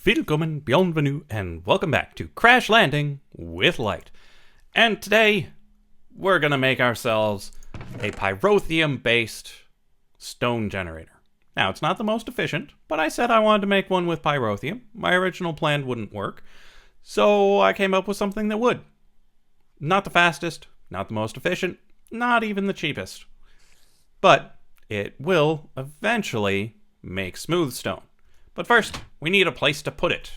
Willkommen, bienvenue, and welcome back to Crash Landing with Light. And today, we're gonna make ourselves a pyrotheum-based stone generator. Now, it's not the most efficient, but I said I wanted to make one with pyrotheum. My original plan wouldn't work, so I came up with something that would. Not the fastest, not the most efficient, not even the cheapest. But it will eventually make smooth stone. But first, we need a place to put it.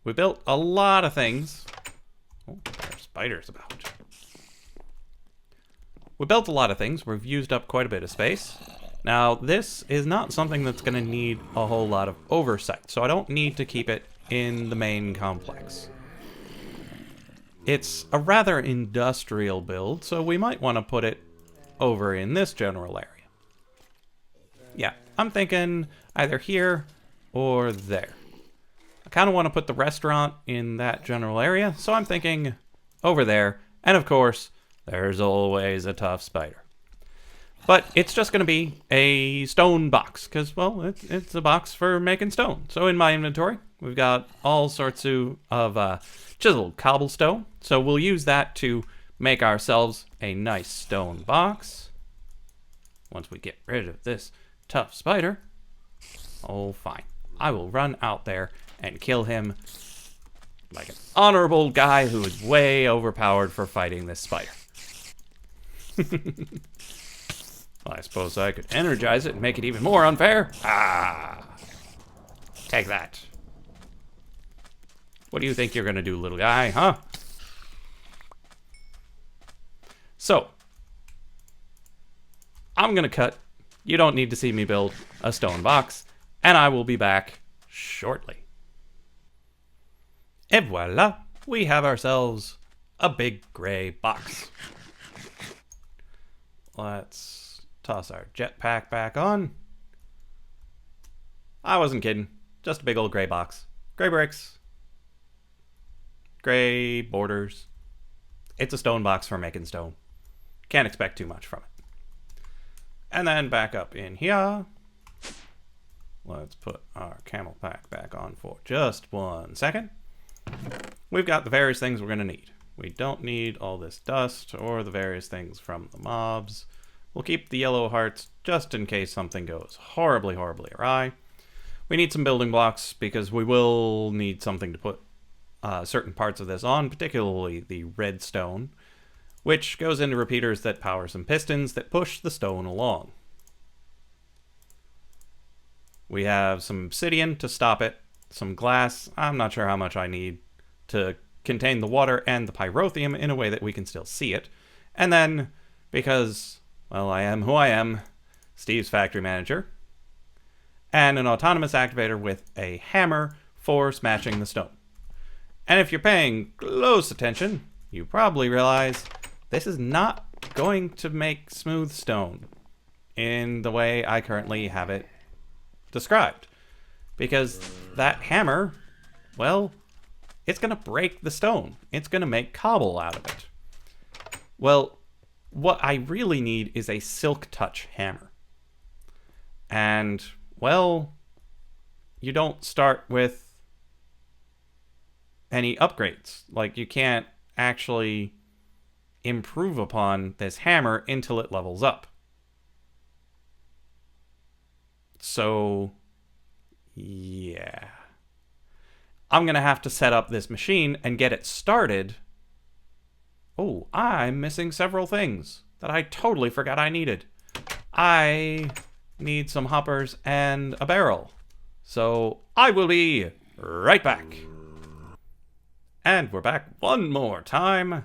We built a lot of things. Oh, there are spiders about. We built a lot of things. We've used up quite a bit of space. Now, this is not something that's going to need a whole lot of oversight, so I don't need to keep it in the main complex. It's a rather industrial build, so we might want to put it over in this general area. Yeah, I'm thinking either here or there. I kind of want to put the restaurant in that general area, so I'm thinking over there. And of course, there's always a tough spider. But it's just going to be a stone box, because, well, it's a box for making stone. So in my inventory, we've got all sorts of chiseled cobblestone. So we'll use that to make ourselves a nice stone box. Once we get rid of this tough spider. Oh, fine. I will run out there and kill him like an honorable guy who is way overpowered for fighting this spider. Well, I suppose I could energize it and make it even more unfair. Ah! Take that. What do you think you're gonna do, little guy, huh? So, I'm gonna cut. You don't need to see me build a stone box, and I will be back shortly. Et voila, we have ourselves a big gray box. Let's toss our jetpack back on. I wasn't kidding, just a big old gray box. Gray bricks, gray borders. It's a stone box for making stone. Can't expect too much from it. And then back up in here. Let's put our camel pack back on for just 1 second. We've got the various things we're going to need. We don't need all this dust or the various things from the mobs. We'll keep the yellow hearts just in case something goes horribly, horribly awry. We need some building blocks because we will need something to put certain parts of this on, particularly the redstone, which goes into repeaters that power some pistons that push the stone along. We have some obsidian to stop it, some glass. I'm not sure how much I need to contain the water and the pyrotheum in a way that we can still see it. And then, because, well, I am who I am, Steve's factory manager, and an autonomous activator with a hammer for smashing the stone. And if you're paying close attention, you probably realize this is not going to make smooth stone in the way I currently have it described. Because that hammer, well, it's going to break the stone. It's going to make cobble out of it. Well, what I really need is a silk touch hammer. And, well, you don't start with any upgrades. Like, you can't actually improve upon this hammer until it levels up. So, yeah. I'm going to have to set up this machine and get it started. Oh, I'm missing several things that I totally forgot I needed. I need some hoppers and a barrel. So, I will be right back. And we're back one more time.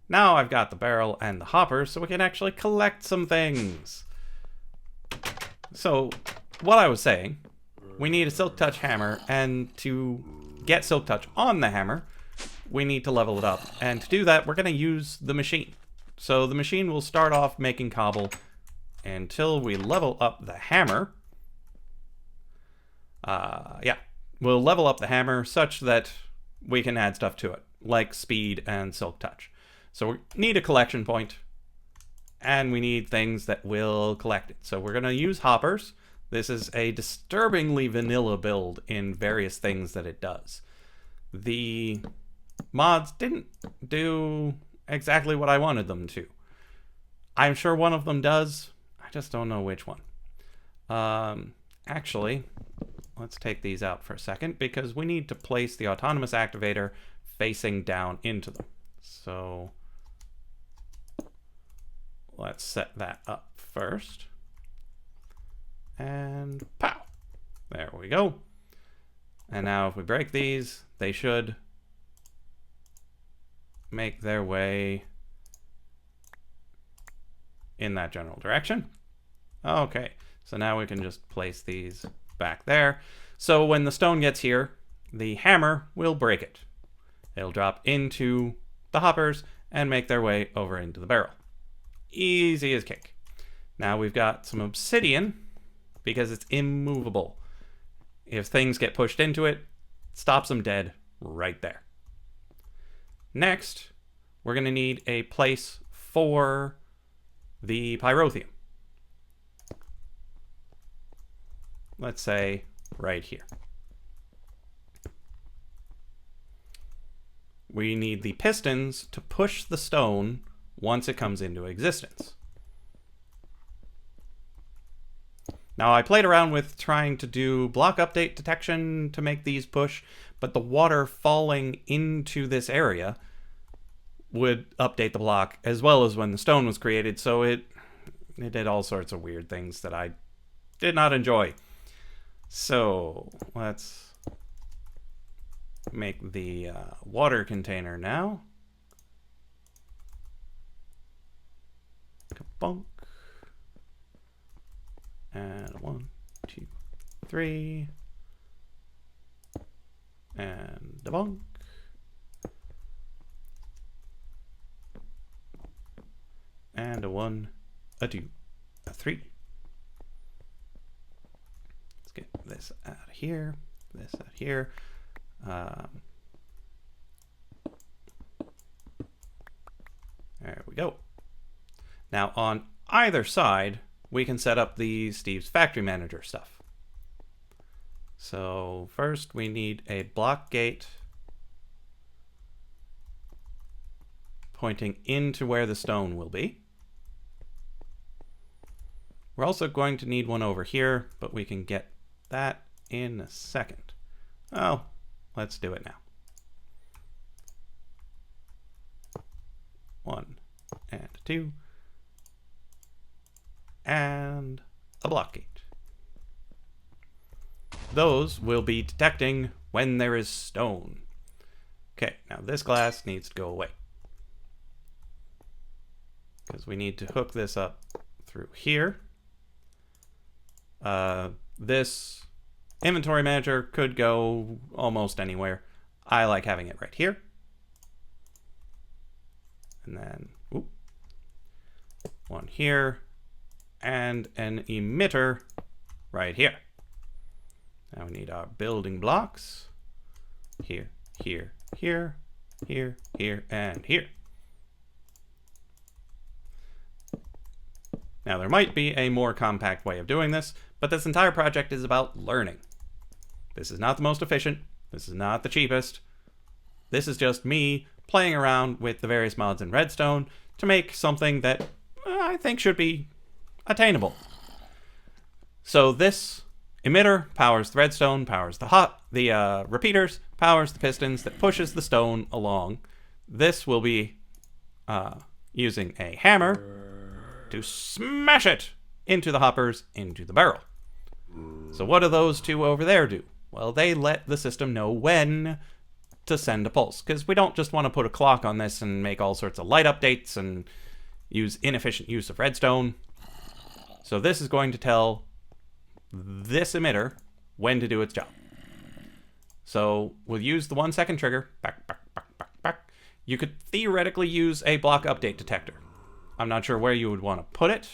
Now I've got the barrel and the hoppers, so we can actually collect some things. So, what I was saying, we need a silk touch hammer, and to get silk touch on the hammer, we need to level it up. And to do that, we're going to use the machine. So the machine will start off making cobble until we level up the hammer. We'll level up the hammer such that we can add stuff to it, like speed and silk touch. So we need a collection point, and we need things that will collect it. So we're going to use hoppers. This is a disturbingly vanilla build in various things that it does. The mods didn't do exactly what I wanted them to. I'm sure one of them does. I just don't know which one. Actually, let's take these out for a second because we need to place the autonomous activator facing down into them. So let's set that up first. And pow! There we go. And now if we break these, they should make their way in that general direction. Okay, so now we can just place these back there. So when the stone gets here, the hammer will break it. It'll drop into the hoppers and make their way over into the barrel. Easy as cake. Now we've got some obsidian because it's immovable. If things get pushed into it, it stops them dead right there. Next, we're going to need a place for the pyrotheum. Let's say right here. We need the pistons to push the stone once it comes into existence. Now, I played around with trying to do block update detection to make these push, but the water falling into this area would update the block as well as when the stone was created, so it did all sorts of weird things that I did not enjoy. So, let's make the water container now. Kabonk. And 1, 2, 3. And a bonk. And a 1, a 2, a 3. Let's get this out of here. This out here. There we go. Now on either side, we can set up the Steve's Factory Manager stuff. So first we need a block gate pointing into where the stone will be. We're also going to need one over here, but we can get that in a second. Oh, let's do it now. 1 and 2. And a block gate. Those will be detecting when there is stone. Okay, now this glass needs to go away, because we need to hook this up through here. This inventory manager could go almost anywhere. I like having it right here. And then, oop, one here. And an emitter right here. Now we need our building blocks. Here, here, here, here, here, and here. Now there might be a more compact way of doing this, but this entire project is about learning. This is not the most efficient. This is not the cheapest. This is just me playing around with the various mods in Redstone to make something that I think should be attainable. So this emitter powers the redstone, powers the repeaters, powers the pistons that pushes the stone along. This will be using a hammer to smash it into the hoppers, into the barrel. So what do those two over there do? Well, they let the system know when to send a pulse, because we don't just want to put a clock on this and make all sorts of light updates and use inefficient use of redstone. So this is going to tell this emitter when to do its job. So we'll use the 1 second trigger. Back, back, back, back, back. You could theoretically use a block update detector. I'm not sure where you would want to put it,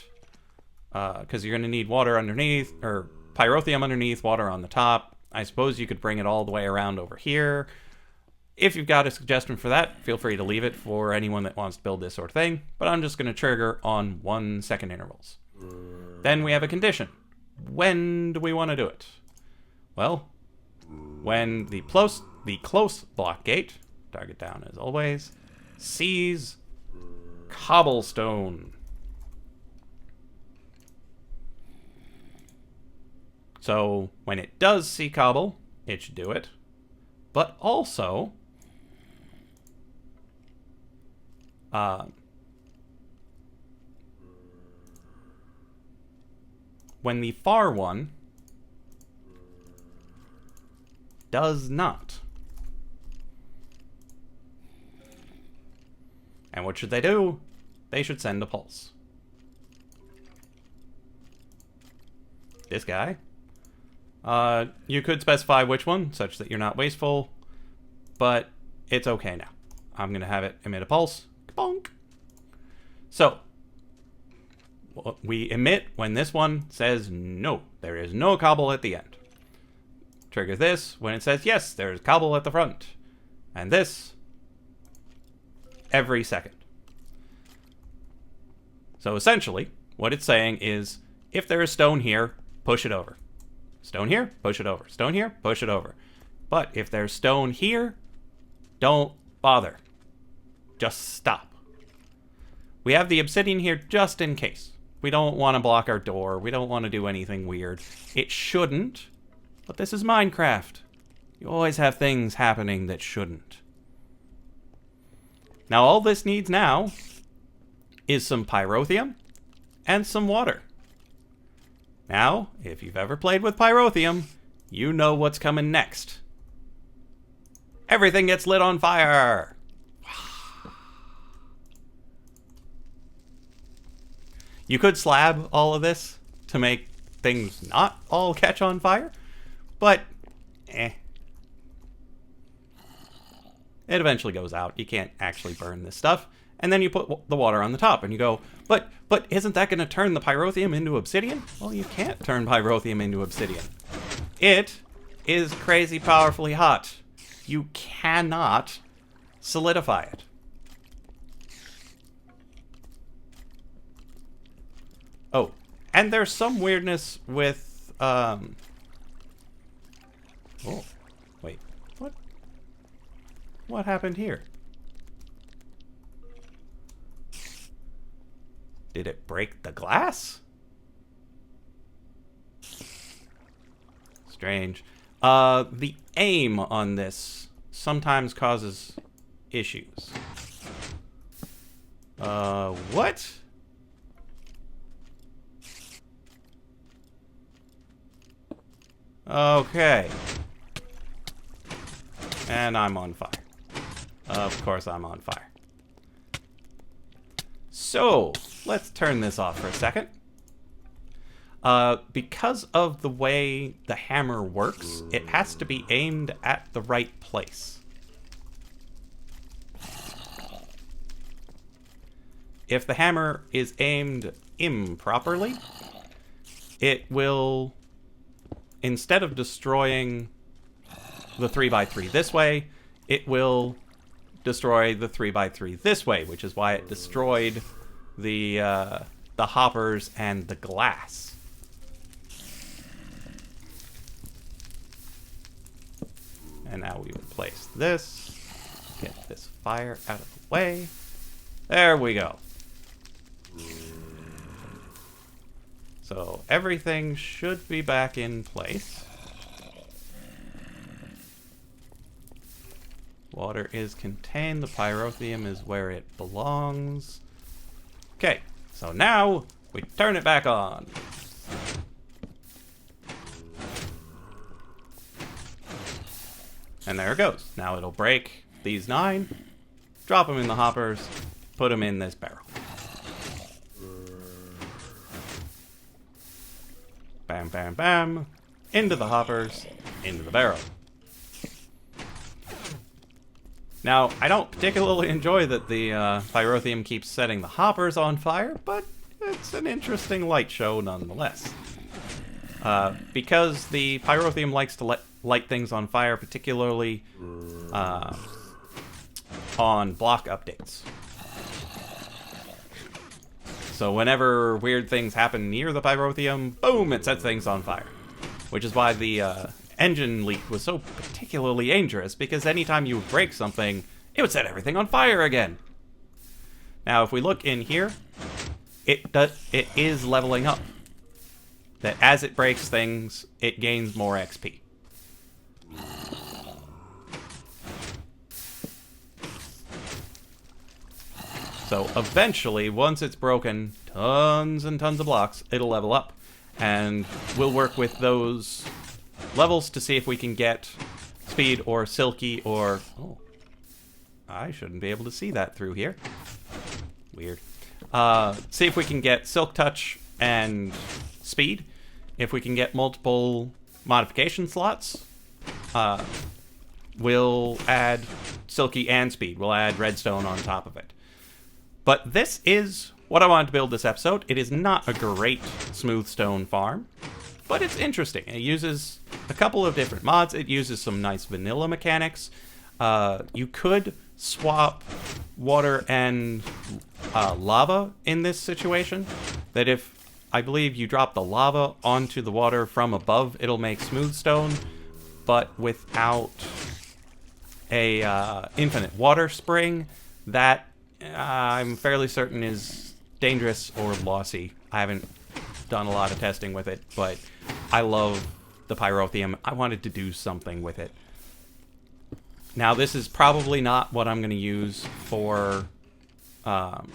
because you're going to need water underneath, or pyrotheum underneath, water on the top. I suppose you could bring it all the way around over here. If you've got a suggestion for that, feel free to leave it for anyone that wants to build this sort of thing, but I'm just going to trigger on 1 second intervals. Then we have a condition. when do we want to do it? Well, when the close block gate, target down as always, sees cobblestone. So when it does see cobble, it should do it. But also, when the far one does not. And what should they do? They should send a pulse. This guy. You could specify which one, such that you're not wasteful, but it's okay now. I'm going to have it emit a pulse. Bonk. So, we emit when this one says no. There is no cobble at the end. Trigger this when it says yes, there's cobble at the front. And this every second. So essentially, what it's saying is, if there is stone here, push it over. Stone here, push it over. Stone here, push it over. But if there's stone here, don't bother. Just stop. We have the obsidian here just in case. We don't want to block our door. We don't want to do anything weird. It shouldn't, but this is Minecraft. You always have things happening that shouldn't. Now all this needs now is some pyrotheum and some water. Now, if you've ever played with pyrotheum, you know what's coming next. Everything gets lit on fire! You could slab all of this to make things not all catch on fire, but It eventually goes out. You can't actually burn this stuff. And then you put the water on the top and you go, but isn't that going to turn the pyrotheum into obsidian? Well, you can't turn pyrotheum into obsidian. It is crazy powerfully hot. You cannot solidify it. Oh, and there's some weirdness with, oh, wait, what? What happened here? Did it break the glass? Strange. The aim on this sometimes causes issues. What? Okay. And I'm on fire. Of course I'm on fire. So, let's turn this off for a second. Because of the way the hammer works, it has to be aimed at the right place. If the hammer is aimed improperly, it will, instead of destroying the 3x3 this way, it will destroy the 3x3 this way, which is why it destroyed the hoppers and the glass. And now we replace this. Get this fire out of the way. There we go. So everything should be back in place. Water is contained. The pyrotheum is where it belongs. Okay, so now we turn it back on. And there it goes. Now it'll break these 9, drop them in the hoppers, put them in this barrel. Bam, bam, bam. Into the hoppers, into the barrel. Now, I don't particularly enjoy that the pyrotheum keeps setting the hoppers on fire, but it's an interesting light show nonetheless. Because the pyrotheum likes to light things on fire, particularly on block updates. So whenever weird things happen near the pyrotheum, boom, it sets things on fire. Which is why the engine leak was so particularly dangerous, because anytime you would break something, it would set everything on fire again. Now, if we look in here, it is leveling up. That as it breaks things, it gains more XP. So eventually, once it's broken tons and tons of blocks, it'll level up. And we'll work with those levels to see if we can get speed or silky or... Oh, I shouldn't be able to see that through here. Weird. See if we can get silk touch and speed. If we can get multiple modification slots, we'll add silky and speed. We'll add redstone on top of it. But this is what I wanted to build this episode. It is not a great smooth stone farm, but it's interesting. It uses a couple of different mods. It uses some nice vanilla mechanics. You could swap water and lava in this situation. That if, I believe, you drop the lava onto the water from above, it'll make smooth stone, but without a infinite water spring, that I'm fairly certain is dangerous or lossy. I haven't done a lot of testing with it, but I love the pyrotheum. I wanted to do something with it. Now, this is probably not what I'm going to use for my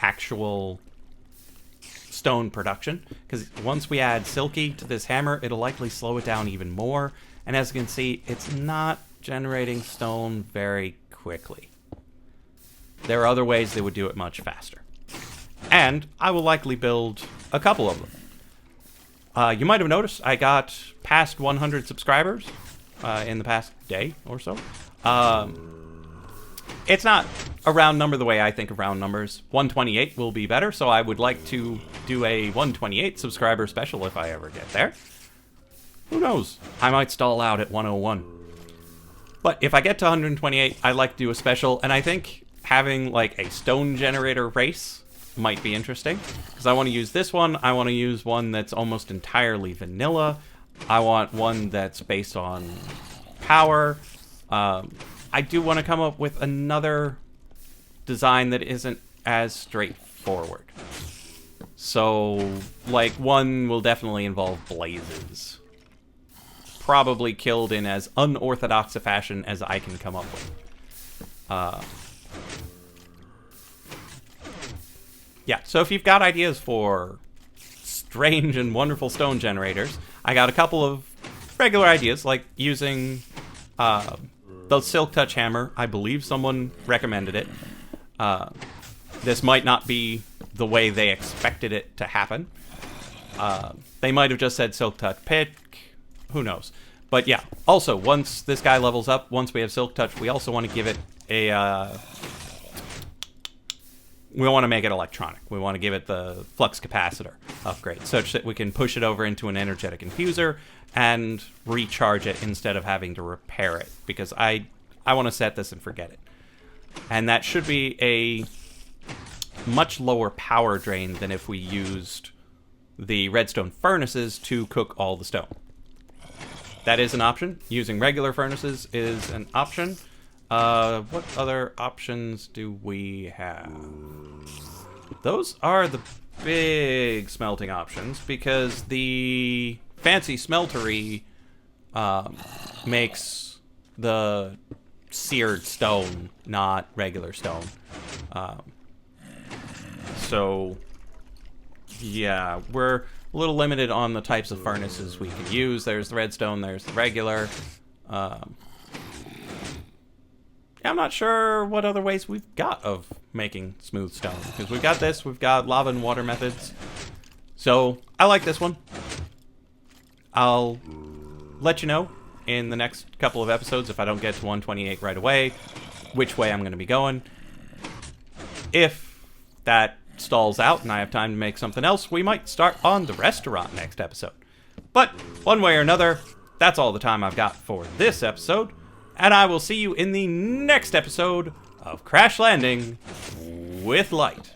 actual stone production, because once we add silky to this hammer, it'll likely slow it down even more. And as you can see, it's not generating stone very quickly. There are other ways they would do it much faster. And I will likely build a couple of them. You might have noticed I got past 100 subscribers in the past day or so. It's not a round number the way I think of round numbers. 128 will be better, so I would like to do a 128 subscriber special if I ever get there. Who knows? I might stall out at 101. But if I get to 128, I'd like to do a special, and I think having like a stone generator race might be interesting, because I want to use this one. I want to use one that's almost entirely vanilla. I want one that's based on power. I do want to come up with another design that isn't as straightforward. So, like, one will definitely involve blazes. Probably killed in as unorthodox a fashion as I can come up with. Yeah, so if you've got ideas for strange and wonderful stone generators, I got a couple of regular ideas, like using the Silk Touch Hammer. I believe someone recommended it. This might not be the way they expected it to happen. They might have just said Silk Touch Pick. Who knows? But yeah, also, once this guy levels up, once we have Silk Touch, we also want to give it a... we want to make it electronic. We want to give it the flux capacitor upgrade, such that we can push it over into an energetic infuser and recharge it instead of having to repair it, because I want to set this and forget it. And that should be a much lower power drain than if we used the redstone furnaces to cook all the stone. That is an option. Using regular furnaces is an option. What other options do we have? Those are the big smelting options, because the fancy smeltery makes the seared stone, not regular stone. So, yeah, we're a little limited on the types of furnaces we can use. There's the redstone, there's the regular. I'm not sure what other ways we've got of making smooth stone, because we've got this, we've got lava and water methods. So, I like this one. I'll let you know in the next couple of episodes, if I don't get to 128 right away, which way I'm going to be going. If that stalls out and I have time to make something else, we might start on the restaurant next episode. But, one way or another, that's all the time I've got for this episode. And I will see you in the next episode of Crash Landing with Light.